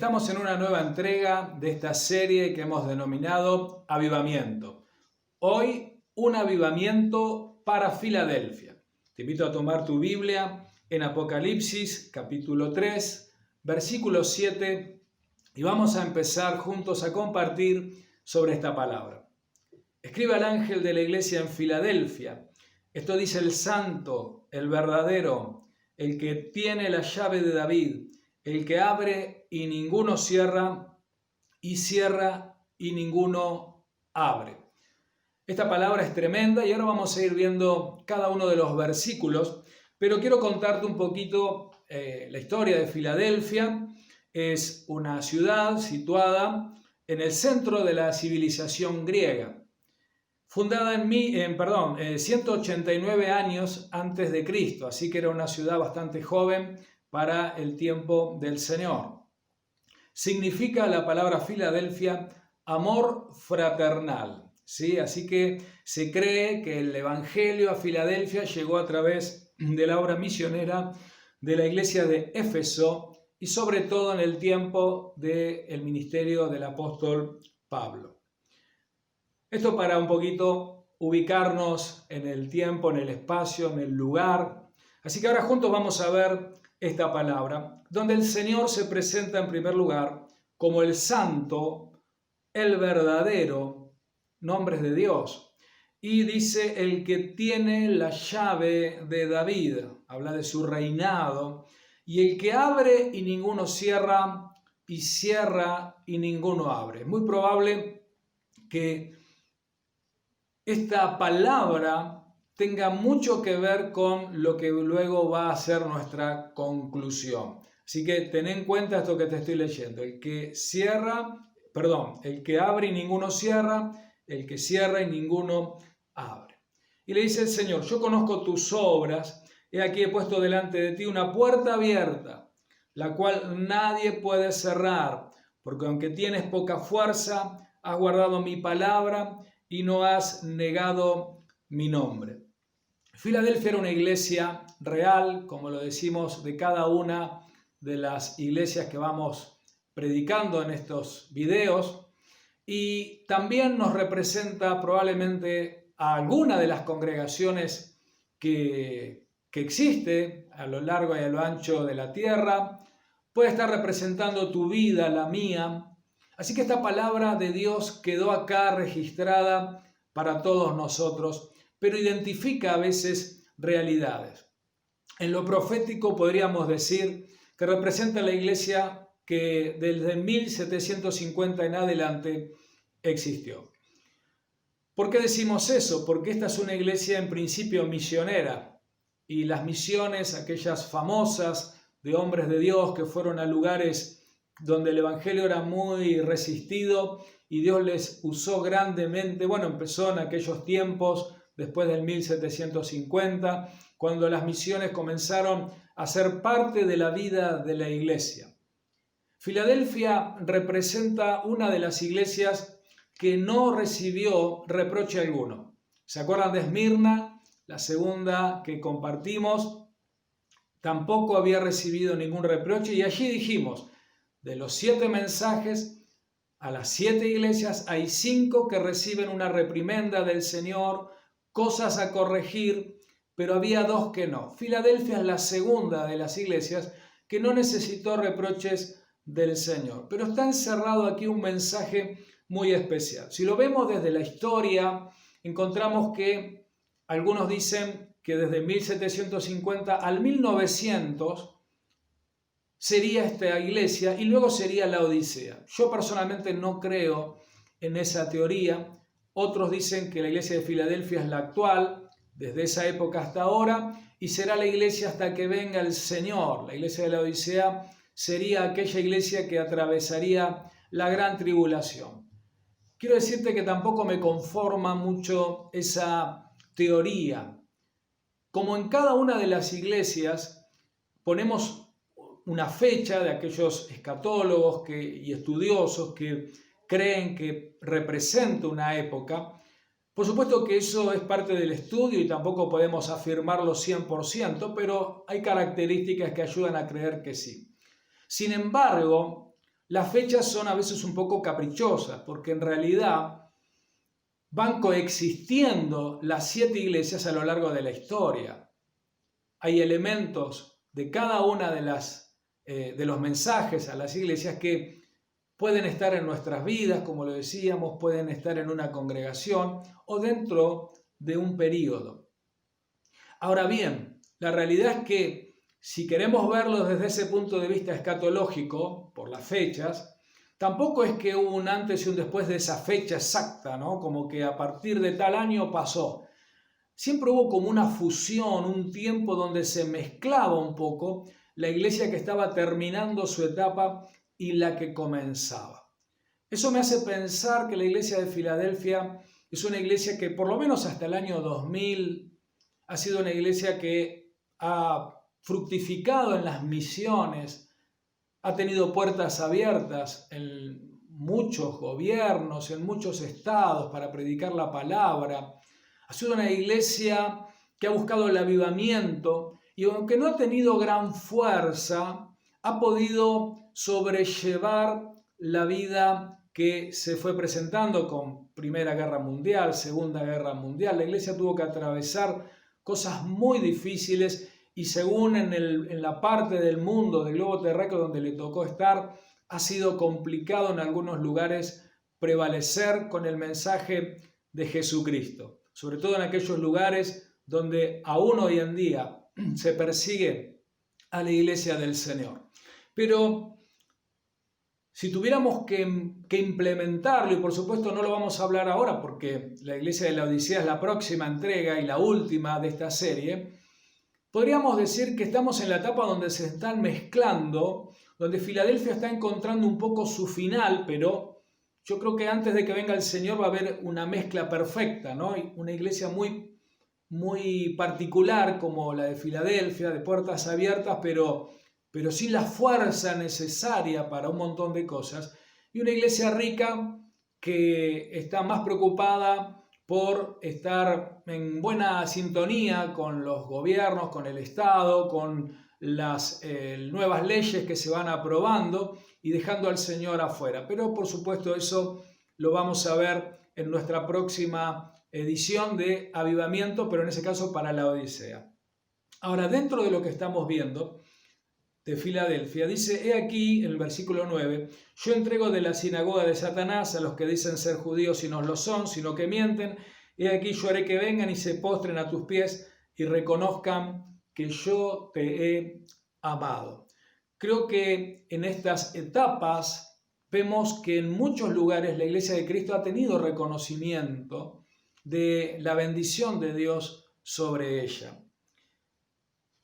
Estamos en una nueva entrega de esta serie que hemos denominado Avivamiento. Hoy, un avivamiento para Filadelfia. Te invito a tomar tu Biblia en Apocalipsis, capítulo 3, versículo 7, y vamos a empezar juntos a compartir sobre esta palabra. Escribe al ángel de la iglesia en Filadelfia. Esto dice el santo, el verdadero, el que tiene la llave de David, el que abre y ninguno cierra, y cierra y ninguno abre. Esta palabra es tremenda y ahora vamos a ir viendo cada uno de los versículos, pero quiero contarte un poquito la historia de Filadelfia. Es una ciudad situada en el centro de la civilización griega, fundada en 189 años antes de Cristo, así que era una ciudad bastante joven para el tiempo del Señor. Significa la palabra Filadelfia amor fraternal, ¿sí? Así que se cree que el Evangelio a Filadelfia llegó a través de la obra misionera de la iglesia de Éfeso y sobre todo en el tiempo del ministerio del apóstol Pablo. Esto para un poquito ubicarnos en el tiempo, en el espacio, en el lugar. Así que ahora juntos vamos a ver esta palabra, donde el Señor se presenta en primer lugar como el santo, el verdadero, nombres de Dios. Y dice el que tiene la llave de David, habla de su reinado, y el que abre y ninguno cierra, y cierra y ninguno abre. Es muy probable que esta palabra tenga mucho que ver con lo que luego va a ser nuestra conclusión. Así que ten en cuenta esto que te estoy leyendo. El que abre y ninguno cierra, el que cierra y ninguno abre. Y le dice el Señor, yo conozco tus obras, he aquí he puesto delante de ti una puerta abierta, la cual nadie puede cerrar, porque aunque tienes poca fuerza, has guardado mi palabra y no has negado mi nombre. Filadelfia era una iglesia real, como lo decimos de cada una de las iglesias que vamos predicando en estos videos, y también nos representa probablemente a alguna de las congregaciones que existe a lo largo y a lo ancho de la tierra. Puede estar representando tu vida, la mía. Así que esta palabra de Dios quedó acá registrada para todos nosotros, pero identifica a veces realidades. En lo profético podríamos decir que representa la iglesia que desde 1750 en adelante existió. ¿Por qué decimos eso? Porque esta es una iglesia en principio misionera y las misiones, aquellas famosas de hombres de Dios que fueron a lugares donde el evangelio era muy resistido y Dios les usó grandemente, empezó en aquellos tiempos después del 1750, cuando las misiones comenzaron a ser parte de la vida de la iglesia. Filadelfia representa una de las iglesias que no recibió reproche alguno. ¿Se acuerdan de Esmirna? La segunda que compartimos, tampoco había recibido ningún reproche, y allí dijimos, de los 7 mensajes a las 7 iglesias, hay 5 que reciben una reprimenda del Señor, cosas a corregir, pero había 2 que no. Filadelfia es la segunda de las iglesias que no necesitó reproches del Señor. Pero está encerrado aquí un mensaje muy especial. Si lo vemos desde la historia, encontramos que algunos dicen que desde 1750 al 1900 sería esta iglesia y luego sería la Odisea. Yo personalmente no creo en esa teoría. Otros dicen que la iglesia de Filadelfia es la actual, desde esa época hasta ahora, y será la iglesia hasta que venga el Señor. La iglesia de la Odisea sería aquella iglesia que atravesaría la gran tribulación. Quiero decirte que tampoco me conforma mucho esa teoría. Como en cada una de las iglesias ponemos una fecha de aquellos escatólogos y estudiosos que creen que representa una época. Por supuesto que eso es parte del estudio y tampoco podemos afirmarlo 100%, pero hay características que ayudan a creer que sí. Sin embargo, las fechas son a veces un poco caprichosas, porque en realidad van coexistiendo las 7 iglesias a lo largo de la historia. Hay elementos de cada una de los mensajes a las iglesias que pueden estar en nuestras vidas, como lo decíamos, pueden estar en una congregación o dentro de un período. Ahora bien, la realidad es que si queremos verlo desde ese punto de vista escatológico, por las fechas, tampoco es que hubo un antes y un después de esa fecha exacta, ¿no? Como que a partir de tal año pasó. Siempre hubo como una fusión, un tiempo donde se mezclaba un poco la iglesia que estaba terminando su etapa y la que comenzaba. Eso me hace pensar que la iglesia de Filadelfia es una iglesia que por lo menos hasta el año 2000 ha sido una iglesia que ha fructificado en las misiones, ha tenido puertas abiertas en muchos gobiernos, en muchos estados para predicar la palabra. Ha sido una iglesia que ha buscado el avivamiento y aunque no ha tenido gran fuerza, ha podido sobrellevar la vida que se fue presentando con Primera Guerra Mundial, Segunda Guerra Mundial. La iglesia tuvo que atravesar cosas muy difíciles y según en la parte del mundo, del globo terráqueo donde le tocó estar, ha sido complicado en algunos lugares prevalecer con el mensaje de Jesucristo, sobre todo en aquellos lugares donde aún hoy en día se persigue a la iglesia del Señor. Pero si tuviéramos que implementarlo, y por supuesto no lo vamos a hablar ahora porque la iglesia de la Odisea es la próxima entrega y la última de esta serie, podríamos decir que estamos en la etapa donde se están mezclando, donde Filadelfia está encontrando un poco su final, pero yo creo que antes de que venga el Señor va a haber una mezcla perfecta, ¿no? Una iglesia muy particular como la de Filadelfia, de puertas abiertas, pero sin la fuerza necesaria para un montón de cosas, y una iglesia rica que está más preocupada por estar en buena sintonía con los gobiernos, con el Estado, con las nuevas leyes que se van aprobando y dejando al Señor afuera. Pero por supuesto eso lo vamos a ver en nuestra próxima edición de Avivamiento, pero en ese caso para la Odisea. Ahora, dentro de lo que estamos viendo de Filadelfia, dice, he aquí, en el versículo 9, yo entrego de la sinagoga de Satanás a los que dicen ser judíos y no lo son, sino que mienten. He aquí, yo haré que vengan y se postren a tus pies y reconozcan que yo te he amado. Creo que en estas etapas vemos que en muchos lugares la Iglesia de Cristo ha tenido reconocimiento de la bendición de Dios sobre ella.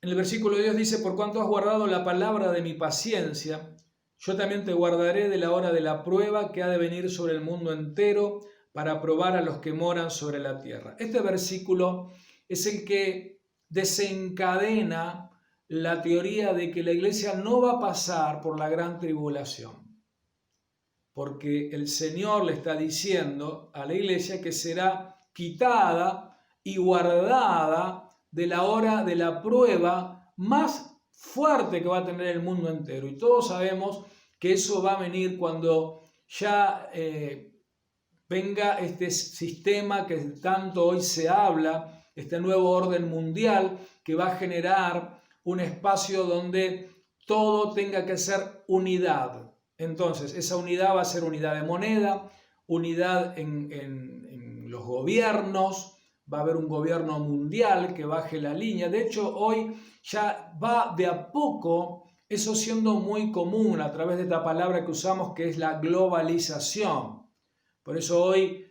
En el versículo 10 dice, por cuanto has guardado la palabra de mi paciencia, yo también te guardaré de la hora de la prueba que ha de venir sobre el mundo entero para probar a los que moran sobre la tierra. Este versículo es el que desencadena la teoría de que la iglesia no va a pasar por la gran tribulación, porque el Señor le está diciendo a la iglesia que será quitada y guardada de la hora de la prueba más fuerte que va a tener el mundo entero. Y todos sabemos que eso va a venir cuando ya venga este sistema que tanto hoy se habla, este nuevo orden mundial que va a generar un espacio donde todo tenga que ser unidad. Entonces, esa unidad va a ser unidad de moneda, unidad en los gobiernos. Va a haber un gobierno mundial que baje la línea. De hecho, hoy ya va de a poco eso siendo muy común a través de esta palabra que usamos que es la globalización. Por eso hoy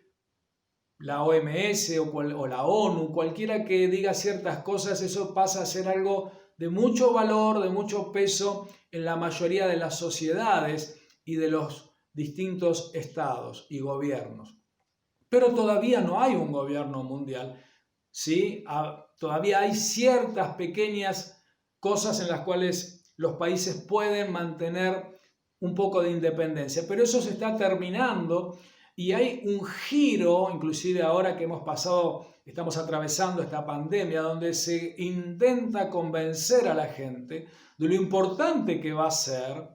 la OMS o la ONU, cualquiera que diga ciertas cosas, eso pasa a ser algo de mucho valor, de mucho peso en la mayoría de las sociedades y de los distintos estados y gobiernos. Pero todavía no hay un gobierno mundial, ¿sí? Todavía hay ciertas pequeñas cosas en las cuales los países pueden mantener un poco de independencia, pero eso se está terminando y hay un giro, inclusive ahora que estamos atravesando esta pandemia, donde se intenta convencer a la gente de lo importante que va a ser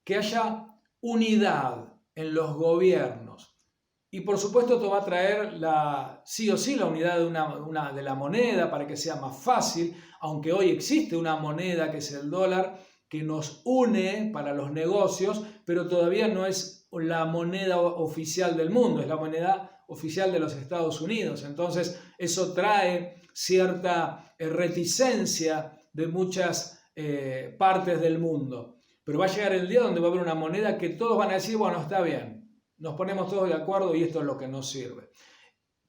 que haya unidad en los gobiernos. Y por supuesto esto va a traer sí o sí la unidad de la moneda para que sea más fácil, aunque hoy existe una moneda que es el dólar que nos une para los negocios, pero todavía no es la moneda oficial del mundo, es la moneda oficial de los Estados Unidos. Entonces eso trae cierta reticencia de muchas partes del mundo. Pero va a llegar el día donde va a haber una moneda que todos van a decir, bueno, está bien, nos ponemos todos de acuerdo y esto es lo que nos sirve.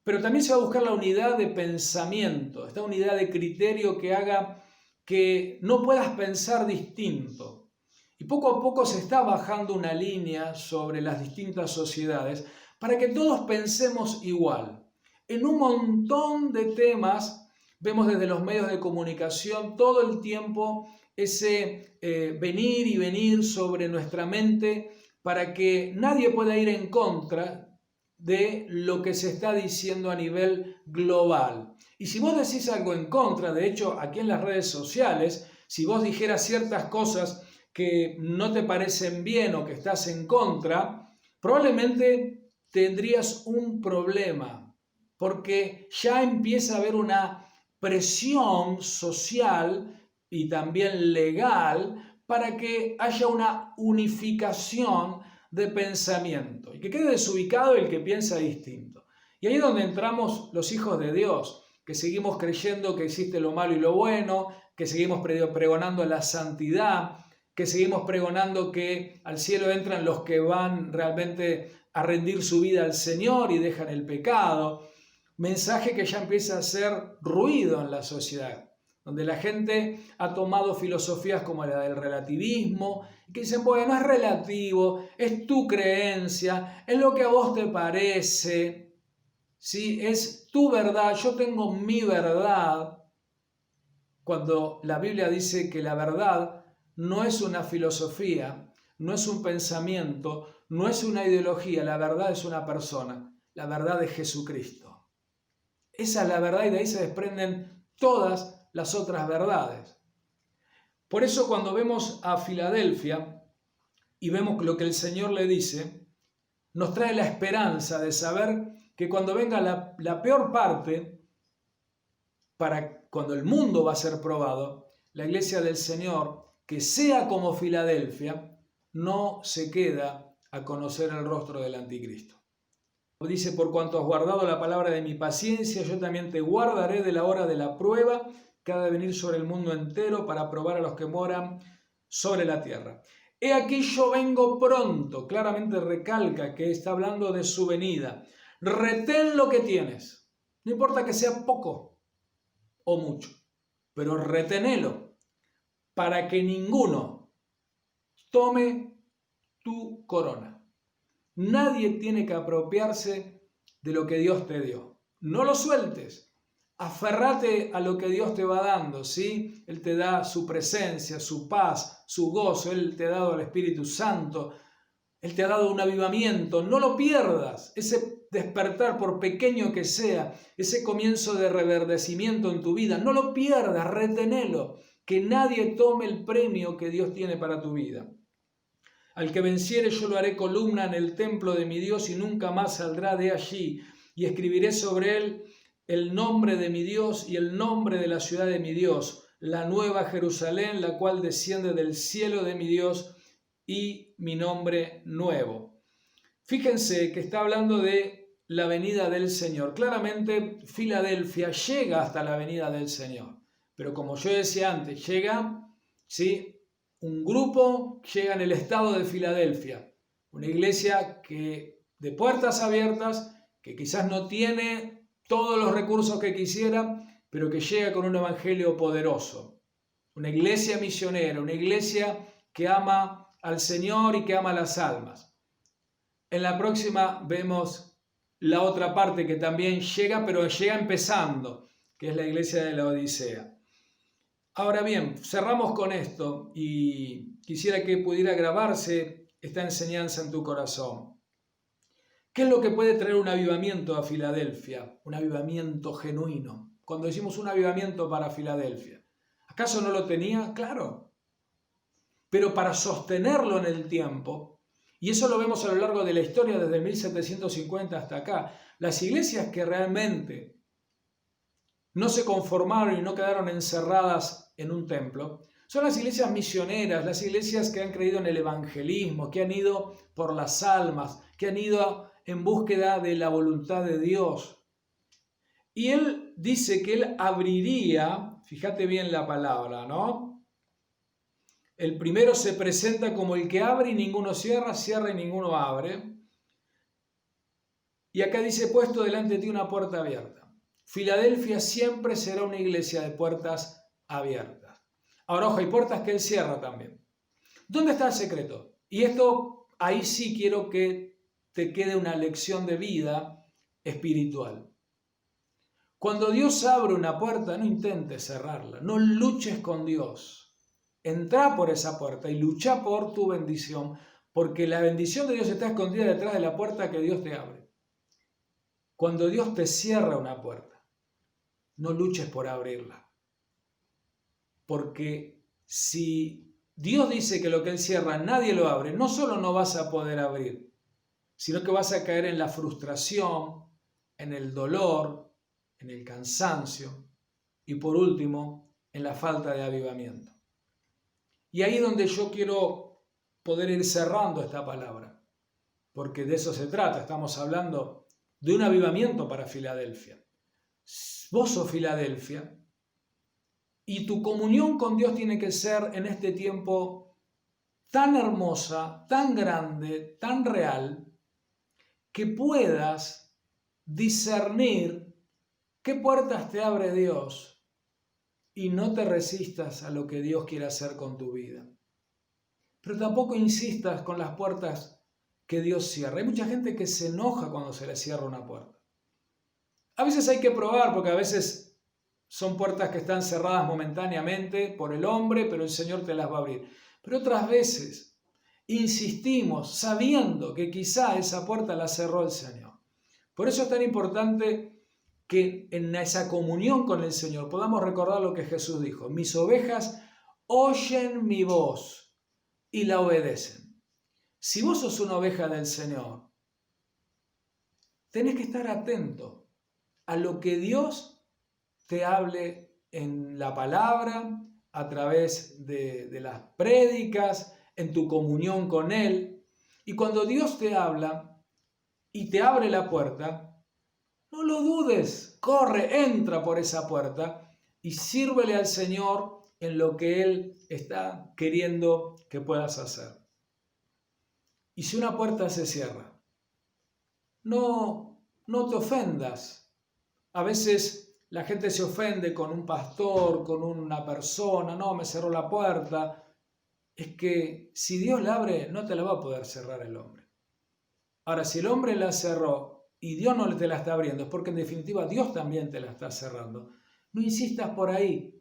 Pero también se va a buscar la unidad de pensamiento, esta unidad de criterio que haga que no puedas pensar distinto. Y poco a poco se está bajando una línea sobre las distintas sociedades para que todos pensemos igual. En un montón de temas vemos desde los medios de comunicación todo el tiempo ese venir y venir sobre nuestra mente para que nadie pueda ir en contra de lo que se está diciendo a nivel global. Y si vos decís algo en contra, de hecho, aquí en las redes sociales, si vos dijeras ciertas cosas que no te parecen bien o que estás en contra, probablemente tendrías un problema, porque ya empieza a haber una presión social y también legal para que haya una unificación de pensamiento y que quede desubicado el que piensa distinto. Y ahí es donde entramos los hijos de Dios, que seguimos creyendo que existe lo malo y lo bueno, que seguimos pregonando la santidad, que seguimos pregonando que al cielo entran los que van realmente a rendir su vida al Señor y dejan el pecado. Mensaje que ya empieza a hacer ruido en la sociedad, donde la gente ha tomado filosofías como la del relativismo, que dicen, bueno, es relativo, es tu creencia, es lo que a vos te parece, ¿sí? Es tu verdad, yo tengo mi verdad, cuando la Biblia dice que la verdad no es una filosofía, no es un pensamiento, no es una ideología, la verdad es una persona, la verdad es Jesucristo. Esa es la verdad y de ahí se desprenden todas las otras verdades. Por eso cuando vemos a Filadelfia y vemos lo que el Señor le dice, nos trae la esperanza de saber que cuando venga la peor parte, para cuando el mundo va a ser probado, la iglesia del Señor, que sea como Filadelfia, no se queda a conocer el rostro del anticristo. Dice, por cuanto has guardado la palabra de mi paciencia, yo también te guardaré de la hora de la prueba que ha de venir sobre el mundo entero para probar a los que moran sobre la tierra. He aquí yo vengo pronto, claramente recalca que está hablando de su venida. Retén lo que tienes, no importa que sea poco o mucho, pero retenelo para que ninguno tome tu corona. Nadie tiene que apropiarse de lo que Dios te dio. No lo sueltes. Aférrate a lo que Dios te va dando, ¿sí? Él te da su presencia, su paz, su gozo. Él te ha dado el Espíritu Santo. Él te ha dado un avivamiento. No lo pierdas. Ese despertar, por pequeño que sea, ese comienzo de reverdecimiento en tu vida, no lo pierdas, retenelo. Que nadie tome el premio que Dios tiene para tu vida. Al que venciere yo lo haré columna en el templo de mi Dios y nunca más saldrá de allí. Y escribiré sobre él el nombre de mi Dios y el nombre de la ciudad de mi Dios, la nueva Jerusalén, la cual desciende del cielo de mi Dios, y mi nombre nuevo. Fíjense que está hablando de la venida del Señor. Claramente Filadelfia llega hasta la venida del Señor. Pero como yo decía antes, llega, ¿sí?, un grupo llega en el estado de Filadelfia, una iglesia que de puertas abiertas, que quizás no tiene todos los recursos que quisiera, pero que llega con un evangelio poderoso. Una iglesia misionera, una iglesia que ama al Señor y que ama las almas. En la próxima vemos la otra parte que también llega, pero llega empezando, que es la iglesia de la Odisea. Ahora bien, cerramos con esto y quisiera que pudiera grabarse esta enseñanza en tu corazón. ¿Qué es lo que puede traer un avivamiento a Filadelfia? Un avivamiento genuino. Cuando decimos un avivamiento para Filadelfia, ¿acaso no lo tenía? Claro. Pero para sostenerlo en el tiempo Y eso lo vemos a lo largo de la historia desde 1750 hasta acá. Las iglesias que realmente no se conformaron y no quedaron encerradas en un templo son las iglesias misioneras, las iglesias que han creído en el evangelismo, que han ido por las almas, que han ido en búsqueda de la voluntad de Dios. Y él dice que él abriría, fíjate bien la palabra, ¿no? El primero se presenta como el que abre y ninguno cierra, cierra y ninguno abre. Y acá dice, puesto delante de ti una puerta abierta. Filadelfia siempre será una iglesia de puertas abiertas. Ahora, ojo, hay puertas que él cierra también. ¿Dónde está el secreto? Y esto, ahí sí quiero que te quede una lección de vida espiritual. Cuando Dios abre una puerta, no intentes cerrarla, no luches con Dios. Entra por esa puerta y lucha por tu bendición, porque la bendición de Dios está escondida detrás de la puerta que Dios te abre. Cuando Dios te cierra una puerta, no luches por abrirla. Porque si Dios dice que lo que Él cierra nadie lo abre, no solo no vas a poder abrir, sino que vas a caer en la frustración, en el dolor, en el cansancio y por último, en la falta de avivamiento. Y ahí es donde yo quiero poder ir cerrando esta palabra, porque de eso se trata. Estamos hablando de un avivamiento para Filadelfia. Vos sos Filadelfia y tu comunión con Dios tiene que ser en este tiempo tan hermosa, tan grande, tan real, que puedas discernir qué puertas te abre Dios y no te resistas a lo que Dios quiere hacer con tu vida. Pero tampoco insistas con las puertas que Dios cierra. Hay mucha gente que se enoja cuando se le cierra una puerta. A veces hay que probar, porque a veces son puertas que están cerradas momentáneamente por el hombre, pero el Señor te las va a abrir. Pero otras veces insistimos sabiendo que quizá esa puerta la cerró el Señor. Por eso es tan importante que en esa comunión con el Señor podamos recordar lo que Jesús dijo. Mis ovejas oyen mi voz y la obedecen. Si vos sos una oveja del Señor, tenés que estar atento a lo que Dios te hable en la palabra, a través de las prédicas, en tu comunión con Él. Y cuando Dios te habla y te abre la puerta, no lo dudes, corre, entra por esa puerta y sírvele al Señor en lo que Él está queriendo que puedas hacer. Y si una puerta se cierra, no te ofendas. A veces la gente se ofende con un pastor, con una persona, no, me cerró la puerta. Es que si Dios la abre, no te la va a poder cerrar el hombre. Ahora, si el hombre la cerró y Dios no te la está abriendo, es porque en definitiva Dios también te la está cerrando. No insistas por ahí.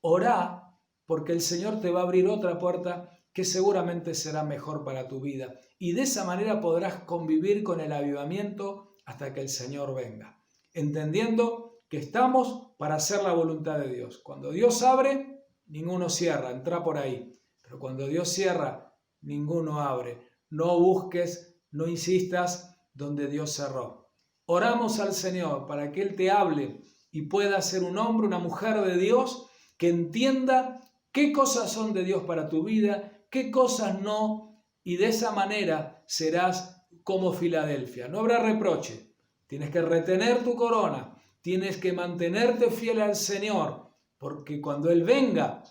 Orá, porque el Señor te va a abrir otra puerta que seguramente será mejor para tu vida. Y de esa manera podrás convivir con el avivamiento hasta que el Señor venga, entendiendo que estamos para hacer la voluntad de Dios. Cuando Dios abre, ninguno cierra, entra por ahí. Pero cuando Dios cierra, ninguno abre. No busques, no insistas donde Dios cerró. Oramos al Señor para que Él te hable y pueda ser un hombre, una mujer de Dios que entienda qué cosas son de Dios para tu vida, qué cosas no, y de esa manera serás como Filadelfia. No habrá reproche. Tienes que retener tu corona. Tienes que mantenerte fiel al Señor, porque cuando Él venga,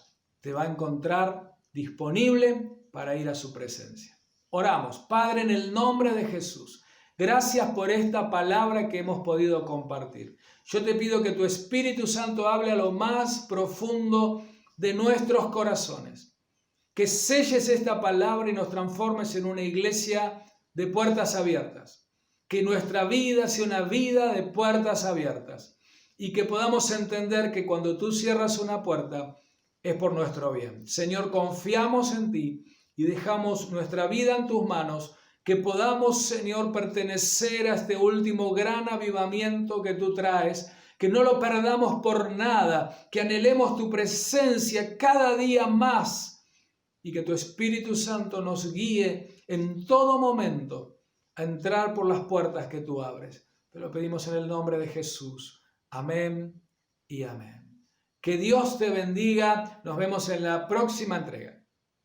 te va a encontrar disponible para ir a su presencia. Oramos. Padre, en el nombre de Jesús, gracias por esta palabra que hemos podido compartir. Yo te pido que tu Espíritu Santo hable a lo más profundo de nuestros corazones. Que selles esta palabra y nos transformes en una iglesia de puertas abiertas. Que nuestra vida sea una vida de puertas abiertas y que podamos entender que cuando tú cierras una puerta es por nuestro bien. Señor, confiamos en ti y dejamos nuestra vida en tus manos, que podamos, Señor, pertenecer a este último gran avivamiento que tú traes, que no lo perdamos por nada, que anhelemos tu presencia cada día más y que tu Espíritu Santo nos guíe en todo momento a entrar por las puertas que tú abres. Te lo pedimos en el nombre de Jesús. Amén y amén. Que Dios te bendiga. Nos vemos en la próxima entrega.